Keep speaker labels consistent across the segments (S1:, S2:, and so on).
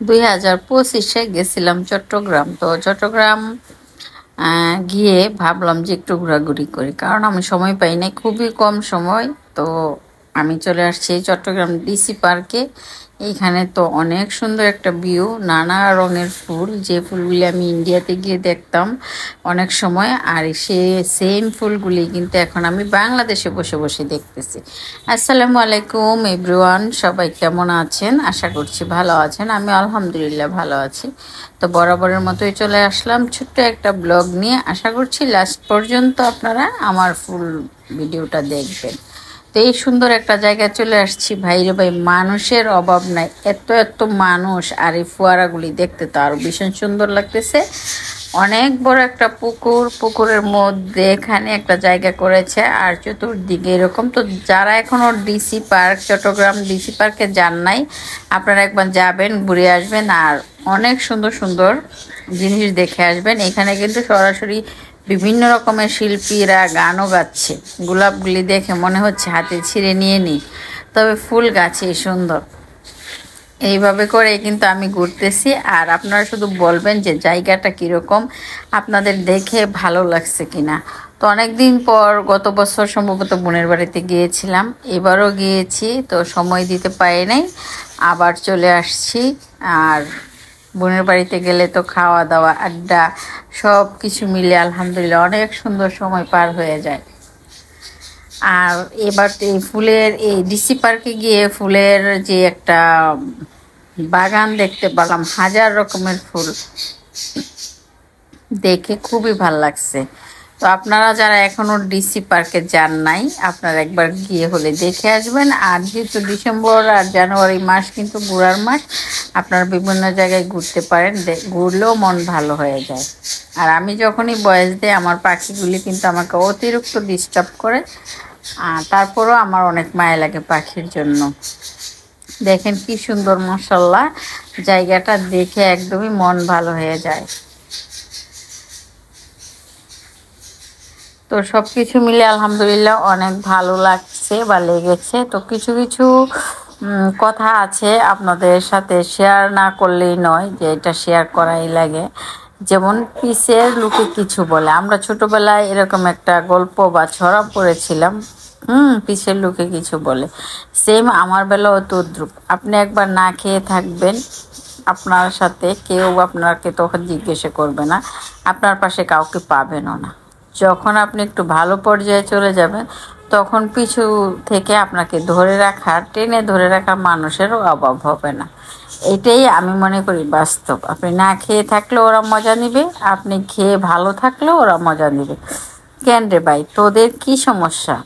S1: 2025-এ গেছিলাম চট্টগ্রাম। তো চট্টগ্রাম গিয়ে ভাবলাম যে একটু ঘোরাঘুরি করি, কারণ আমি সময় পাই নাই, খুবই কম সময়। তো আমি চলে আসছি চট্টগ্রাম ডিসি পার্কে। এইখানে তো অনেক সুন্দর একটা ভিউ, নানা রঙের ফুল, যে ফুলগুলি আমি ইন্ডিয়াতে গিয়ে দেখতাম অনেক সময়, আর সে সেম ফুলগুলি কিন্তু এখন আমি বাংলাদেশে বসে বসে দেখতেছি। আসসালামু আলাইকুম এভরিওয়ান, সবাই কেমন আছেন? আশা করছি ভালো আছেন। আমি আলহামদুলিল্লাহ ভালো আছি। তো বরাবরের মতোই চলে আসলাম ছোট্ট একটা ব্লগ নিয়ে। আশা করছি লাস্ট পর্যন্ত আপনারা আমার ফুল ভিডিওটা দেখবেন। তো এই সুন্দর একটা জায়গায় চলে আসছি, ভাইরে ভাই, মানুষের অভাব নাই, এত এত মানুষ। আর এই ফোয়ারাগুলি দেখতে তো আরো ভীষণ সুন্দর লাগতেছে। অনেক বড় একটা পুকুর, পুকুরের মধ্যে এখানে একটা জায়গা করেছে, আর চতুর্দিকে এরকম। তো যারা এখনো ডিসি পার্ক, চট্টগ্রাম ডিসি পার্কে যান নাই, আপনারা একবার যাবেন, ঘুরে আসবেন, আর অনেক সুন্দর সুন্দর জিনিস দেখে আসবেন। এখানে কিন্তু সরাসরি বিভিন্ন রকমের শিল্পীরা গানও গাচ্ছে। গোলাপগুলি দেখে মনে হচ্ছে হাতে ছিঁড়ে নিয়ে নিই, তবে ফুল গাছে সুন্দর। এইভাবে করে কিন্তু আমি ঘুরতেছি, আর আপনারা শুধু বলবেন যে জায়গাটা কীরকম, আপনাদের দেখে ভালো লাগছে কিনা। তো অনেক দিন পর, গত বছর সম্ভবত বোনের বাড়িতে গিয়েছিলাম, এবারও গিয়েছি, তো সময় দিতে পারি নাই, আবার চলে আসছি। আর বোনের বাড়িতে গেলে তো খাওয়া দাওয়া, আড্ডা, সব কিছু মিলে আলহামদুলিল্লাহ অনেক সুন্দর সময় পার হয়ে যায়। আর এবার এই ফুলের, এই ডিসি পার্কে গিয়ে ফুলের যে একটা বাগান দেখতে পেলাম, হাজার রকমের ফুল, দেখে খুবই ভাল লাগছে। তো আপনারা যারা এখনো ডিসি পার্কে যান নাই, আপনারা একবার গিয়ে হলে দেখে আসবেন। আর যেহেতু ডিসেম্বর আর জানুয়ারি মাস কিন্তু ঘোরার মাস, আপনারা বিভিন্ন জায়গায় ঘুরতে পারেন, ঘুরলেও মন ভালো হয়ে যায়। আর আমি যখনই বয়স দিই, আমার পাখিগুলি কিন্তু আমাকে অতিরিক্ত ডিস্টার্ব করে, আর তারপরও আমার অনেক মায়া লাগে পাখির জন্য। দেখেন কি সুন্দর, মাশাআল্লাহ, জায়গাটা দেখে একদমই মন ভালো হয়ে যায়। তো সব কিছু মিলে আলহামদুলিল্লাহ অনেক ভালো লাগছে বা লেগেছে। তো কিছু কিছু কথা আছে আপনাদের সাথে শেয়ার না করলেই নয়, যে এটা শেয়ার করাই লাগে। যেমন পিসের লোকে কিছু বলে, আমরা ছোটবেলায় এরকম একটা গল্প বা ছড়া পড়েছিলাম, পিসের লোকে কিছু বলে। সেম আমার বেলাও তদ্রুপ। আপনি একবার না খেয়ে থাকবেন, আপনার সাথে কেউ আপনাকে তখন জিজ্ঞাসা করবে না, আপনার পাশে কাউকে পাবেনও না। যখন আপনি একটু ভালো পর্যায়ে চলে যাবেন, তখন পিছু থেকে আপনাকে ধরে রাখার, টেনে ধরে রাখার মানুষেরও অভাব হবে না। এটাই আমি মনে করি বাস্তব। আপনি না খেয়ে থাকলেও ওরা মজা নিবে, আপনি খেয়ে ভালো থাকলেও ওরা মজা নিবে। কেন রে ভাই, তোদের কি সমস্যা?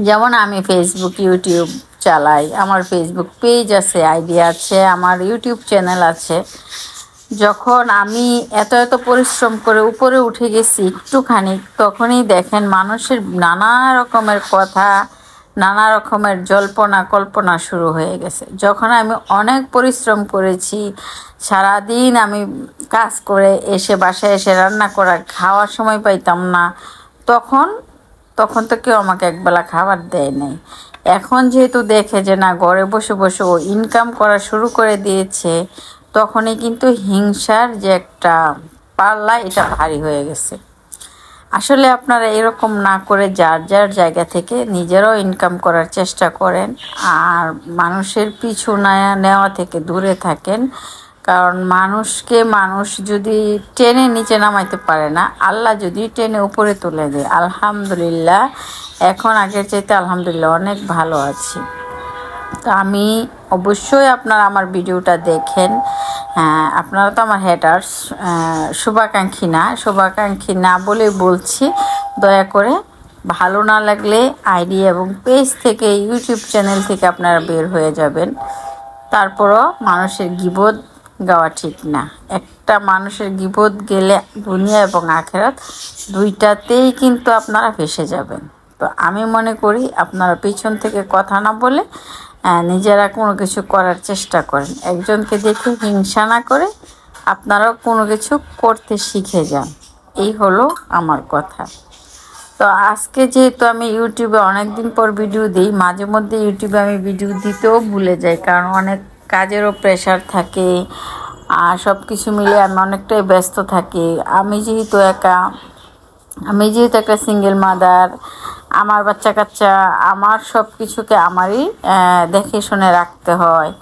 S1: যেমন আমি ফেসবুক, ইউটিউব চালাই, আমার ফেসবুক পেজ আছে, আইডি আছে, আমার ইউটিউব চ্যানেল আছে। যখন আমি এত এত পরিশ্রম করে উপরে উঠে গেছি একটুখানি, তখনই দেখেন মানুষের নানা রকমের কথা, নানা রকমের জল্পনা কল্পনা শুরু হয়ে গেছে। যখন আমি অনেক পরিশ্রম করেছি, সারাদিন আমি কাজ করে এসে বাসায় এসে রান্না করা খাওয়ার সময় পাইতাম না, তখন তখন তো কেউ আমাকে একবেলা খাবার দেয় নাই। এখন যেহেতু দেখে যে না, ঘরে বসে বসে ও ইনকাম করা শুরু করে দিয়েছে, তখনই কিন্তু হিংসার যে একটা পাল্লা, এটা ভারী হয়ে গেছে। আসলে আপনারা এরকম না করে যার যার জায়গা থেকে নিজেরাও ইনকাম করার চেষ্টা করেন, আর মানুষের পিছু নেওয়া থেকে দূরে থাকেন। কারণ মানুষকে মানুষ যদি টেনে নিচে নামাইতে পারে না, আল্লাহ যদি টেনে উপরে তুলে দেয়। আলহামদুলিল্লাহ, এখন আগের চাইতে আলহামদুলিল্লাহ অনেক ভালো আছি। তো আমি অবশ্যই আপনারা আমার ভিডিওটা দেখেন। হ্যাঁ, আপনারা তো আমার হেটার্স, শুভাকাঙ্ক্ষী না বলে বলছি, দয়া করে ভালো না লাগলে আইডি এবং পেজ থেকে, ইউটিউব চ্যানেল থেকে আপনারা বের হয়ে যাবেন। তারপরও মানুষের গীবত গাওয়া ঠিক না। একটা মানুষের গীবত গেলে দুনিয়া এবং আখেরাত দুইটাতেই কিন্তু আপনারা ফেসে যাবেন। তো আমি মনে করি আপনারা পিছন থেকে কথা না বলে নিজেরা কোনো কিছু করার চেষ্টা করেন। একজনকে দেখে হিংসা না করে আপনারাও কোনো কিছু করতে শিখে যান। এই হলো আমার কথা। তো আজকে যেহেতু আমি ইউটিউবে অনেক দিন পর ভিডিও দিই, মাঝে মধ্যে ইউটিউবে আমি ভিডিও দিতেও ভুলে যাই, কারণ অনেক কাজেরও প্রেশার থাকে, আর সব কিছু মিলে আমি অনেকটাই ব্যস্ত থাকি। আমি যেহেতু একটা সিঙ্গেল মাদার, আমার বাচ্চা কাচ্চা, আমার সব কিছুকে আমারই দেখে শুনে রাখতে হয়।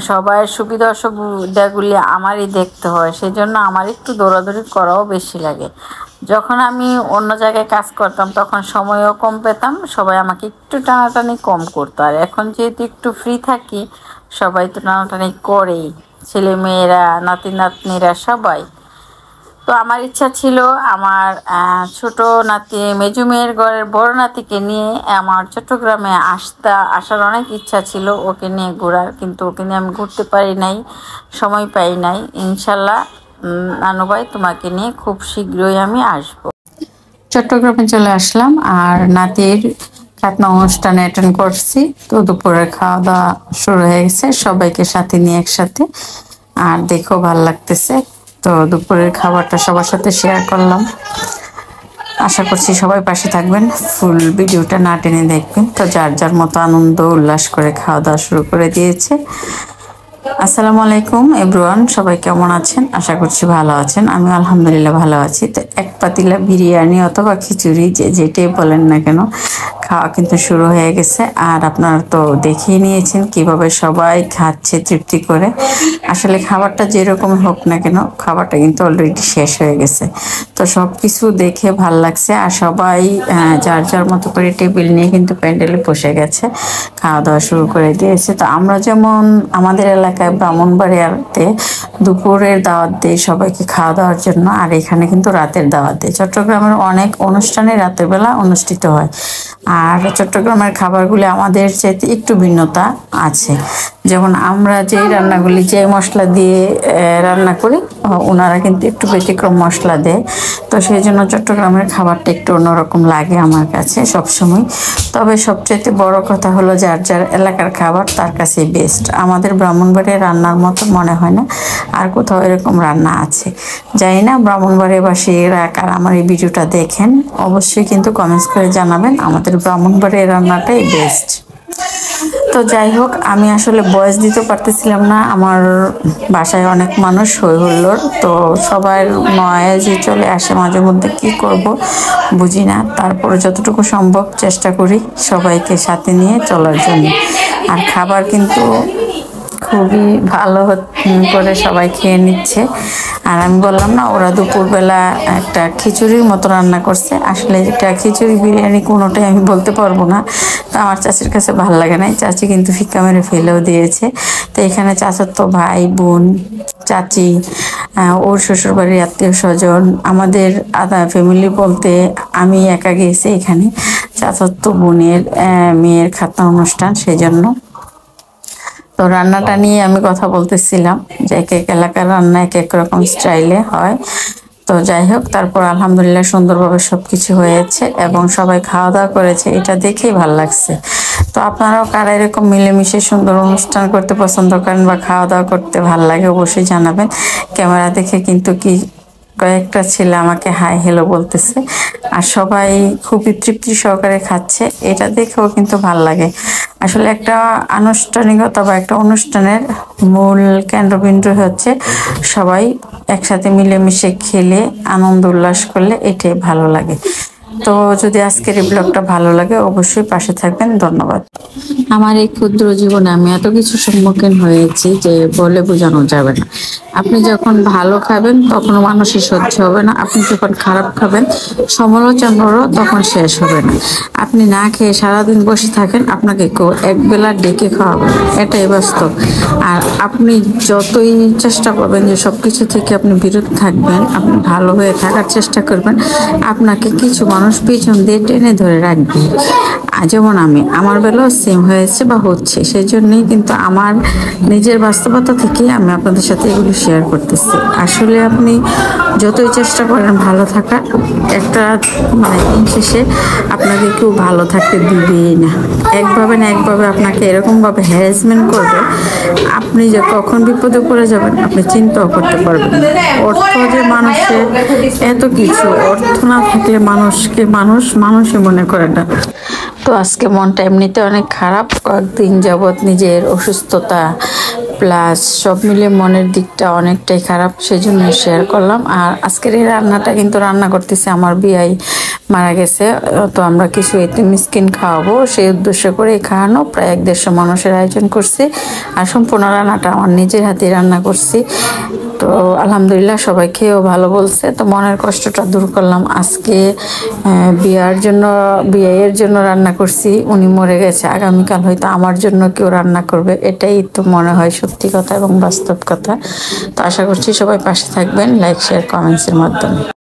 S1: সবার সুবিধা অসুবিধাগুলি আমারই দেখতে হয়, সেই জন্য আমার একটু দৌড়াদৌড়ি করাও বেশি লাগে। যখন আমি অন্য জায়গায় কাজ করতাম তখন সময়ও কম পেতাম, সবাই আমাকে একটু টানাটানি কম করতো। আর এখন যেহেতু একটু ফ্রি থাকি, সবাই তো টানাটানি করেই, ছেলে মেয়েরা, নাতি নাতনিরা সবাই। তো আমার ইচ্ছা ছিল আমার ছোট নাতি, মেজু মেয়ের ঘরের বড় নাতিকে নিয়ে আমার চট্টগ্রামে আসার অনেক ইচ্ছা ছিল, ওকে নিয়ে ঘোরার, কিন্তু ওকে নিয়ে আমি ঘুরতে পারি নাই, সময় পাই নাই। ইনশাল্লাহ নানু ভাই, তোমাকে নিয়ে খুব শীঘ্রই আমি আসব। চট্টগ্রামে চলে আসলাম আর নাতির খাতনা অনুষ্ঠানে অ্যাটেন্ড করছি। তো দুপুরের খাওয়া দাওয়া শুরু হয়ে গেছে, সবাইকে সাথে নিয়ে একসাথে, আর দেখো ভালো লাগতেছে। তো দুপুরের খাবারটা সবার সাথে শেয়ার করলাম। আশা করছি সবাই পাশে থাকবেন, ফুল ভিডিওটা না টেনে দেখবেন। তো যার যার মতো আনন্দ উল্লাস করে খাওয়া দাওয়া শুরু করে দিয়েছে। আসসালামু আলাইকুম এভরিওয়ান, সবাই কেমন আছেন? আশা করছি ভালো আছেন। আমি আলহামদুলিল্লাহ ভালো আছি। তো এক পাতিলা বিরিয়ানি অথবা খিচুড়ি, যেটাই বলেন না কেন, খাওয়া কিন্তু শুরু হয়ে গেছে। আর আপনারা তো দেখেই নিয়েছেন কিভাবে সবাই খাচ্ছে তৃপ্তি করে। আসলে খাবারটা যেরকম হোক না কেন, খাবারটা কিন্তু অলরেডি শেষ হয়ে গেছে। তো সব কিছু দেখে ভাল লাগছে। আর সবাই যার যার মতো করে টেবিল নিয়ে কিন্তু প্যান্ডেলে বসে গেছে, খাওয়া দাওয়া শুরু করে দিয়েছে। তো আমরা যেমন আমাদের এলাকায় ব্রাহ্মণবাড়িয়াতে দুপুরের দাওয়াত দিই সবাইকে খাওয়া দাওয়ার জন্য, আর এখানে কিন্তু রাতের দাওয়াত দিই। চট্টগ্রামের অনেক অনুষ্ঠানে রাতের বেলা অনুষ্ঠিত হয়। আর চট্টগ্রামের খাবারগুলি আমাদের চাইতে একটু ভিন্নতা আছে। যেমন আমরা যে রান্নাগুলি যে মশলা দিয়ে রান্না করি, ওনারা কিন্তু একটু ব্যতিক্রম মশলা দেয়। তো সেই জন্য চট্টগ্রামের খাবারটা একটু অন্যরকম লাগে আমার কাছে সবসময়। তবে সবচেয়ে বড় কথা হলো যার যার এলাকার খাবার তার কাছেই বেস্ট। আমাদের ব্রাহ্মণবাড়িয়ার রান্নার মতো মনে হয় না আর কোথাও এরকম রান্না আছে। জানি না ব্রাহ্মণবাড়িয়াবাসীরা কারা আমার এই ভিডিওটা দেখেন, অবশ্যই কিন্তু কমেন্টস করে জানাবেন। আমাদের ব্রাহ্মণবাড়িয়ার রান্নাটাই বেস্ট। তো যাই হোক, আমি আসলে ভয়েস দিতে পারতেছিলাম না, আমার বাসায় অনেক মানুষ, হই হুল্লোড়। তো সবার নয়েজে চলে আসে মাঝে মধ্যে, কি করব বুঝি না। তারপরে যতটুকু সম্ভব চেষ্টা করি সবাইকে সাথে নিয়ে চলার জন্য। আর খাবার কিন্তু খুবই ভালো করে সবাই খেয়ে নিচ্ছে। আর আমি বললাম না, ওরা দুপুরবেলা একটা খিচুড়ির মতো রান্না করছে। আসলে এটা খিচুড়ি বিরিয়ানি কোনোটাই আমি বলতে পারবো না। তো আমার চাচির কাছে ভালো লাগে নাই, চাচি কিন্তু ফিক্কা মেরে ফেলেও দিয়েছে। তো এখানে চাচার তো ভাই বোন, চাচি, ওর শ্বশুরবাড়ির আত্মীয় স্বজন, আমাদের আদা ফ্যামিলি বলতে আমি একা গিয়েছি এখানে। চাচার তো বোনের মেয়ের খাতনা অনুষ্ঠান, সেই জন্য। তো রান্নাটা নিয়ে আমি কথা বলতেছিলাম যে এক এক এলাকার রান্না এক এক রকম স্টাইলে হয়। তো যাই হোক, তারপর আলহামদুলিল্লাহ সুন্দরভাবে সবকিছু হয়েছে এবং সবাই খাওয়া দাওয়া করেছে, এটা দেখেই ভালো লাগছে। তো আপনারাও কারা এরকম মিলেমিশে সুন্দর অনুষ্ঠান করতে পছন্দ করেন বা খাওয়া দাওয়া করতে ভালো লাগে, অবশ্যই জানাবেন। ক্যামেরা দেখে কিন্তু কয়েকটা ছেলে আমাকে হাই হ্যালো বলতেছে, আর সবাই খুবই তৃপ্তি সহকারে খাচ্ছে, এটা দেখেও কিন্তু ভাল লাগে। আসলে একটা আনুষ্ঠানিকতা বা একটা অনুষ্ঠানের মূল কেন্দ্রবিন্দু হচ্ছে সবাই একসাথে মিলেমিশে খেলে আনন্দ উল্লাস করলে, এটাই ভালো লাগে। তো যদি আজকের এই ব্লগটা ভালো লাগে অবশ্যই পাশে থাকবেন। ধন্যবাদ। আমার এই ক্ষুদ্র জীবনে আমি এত কিছু সম্মুখীন হয়েছি যে বলে বোঝানো যাবে না। আপনি যখন ভালো খাবেন তখন মানুষের সহ্য হবে না, আপনি যখন খারাপ খাবেন সমালোচনারও তখন শেষ হবে না। আপনি না খেয়ে সারাদিন বসে থাকেন, আপনাকে কেউ একবেলা ডেকে খাওয়াবে, এটাই বাস্তব। আর আপনি যতই চেষ্টা করবেন যে সবকিছু থেকে আপনি বিরত থাকবেন, আপনি ভালো হয়ে থাকার চেষ্টা করবেন, আপনাকে কিছু মানুষ পিছন দিয়ে টেনে ধরে রাখবে। যেমন আমার বেলাও সেম হয়েছে বা হচ্ছে, সেই জন্যই কিন্তু আমার নিজের বাস্তবতা থেকে আমি আপনাদের সাথে এগুলো শেয়ার করতেছি। আসলে আপনি যতই চেষ্টা করেন ভালো থাকার, একটা দিন শেষে আপনাকে কেউ ভালো থাকতে দিবেই না। একভাবে না একভাবে আপনাকে এরকমভাবে হ্যারাসমেন্ট করবে, আপনি যে কখন বিপদে পড়ে যাবেন আপনি চিন্তাও করতে পারবেন না। অর্থ যে মানুষের এত কিছু, অর্থ না থাকলে মানুষকে মানুষই মনে করে না। তো আজকে মনটা এমনিতে অনেক খারাপ, কয়েকদিন যাবৎ নিজের অসুস্থতা, প্লাস সব মিলে মনের দিকটা অনেকটাই খারাপ, সেজন্য শেয়ার করলাম। আর আজকের এই রান্নাটা কিন্তু রান্না করতেছে আমার বিয়াই মারা গেছে, তো আমরা কিছু এতিম মিসকিন খাওয়াবো সেই উদ্দেশ্য করে খাওয়ানো। প্রায় 150 মানুষের আয়োজন করছি আর সম্পূর্ণ রান্নাটা আমার নিজের হাতে রান্না করছি। তো আলহামদুলিল্লাহ সবাই খেয়েও ভালো বলছে, তো মনের কষ্টটা দূর করলাম। আজকে বিয়ের জন্য রান্না করছি, উনি মরে গেছে, আগামীকাল হয়তো আমার জন্য কেউ রান্না করবে, এটাই তো মনে হয় সত্যি কথা এবং বাস্তব কথা। তো আশা করছি সবাই পাশে থাকবেন, লাইক শেয়ার কমেন্টসের মাধ্যমে।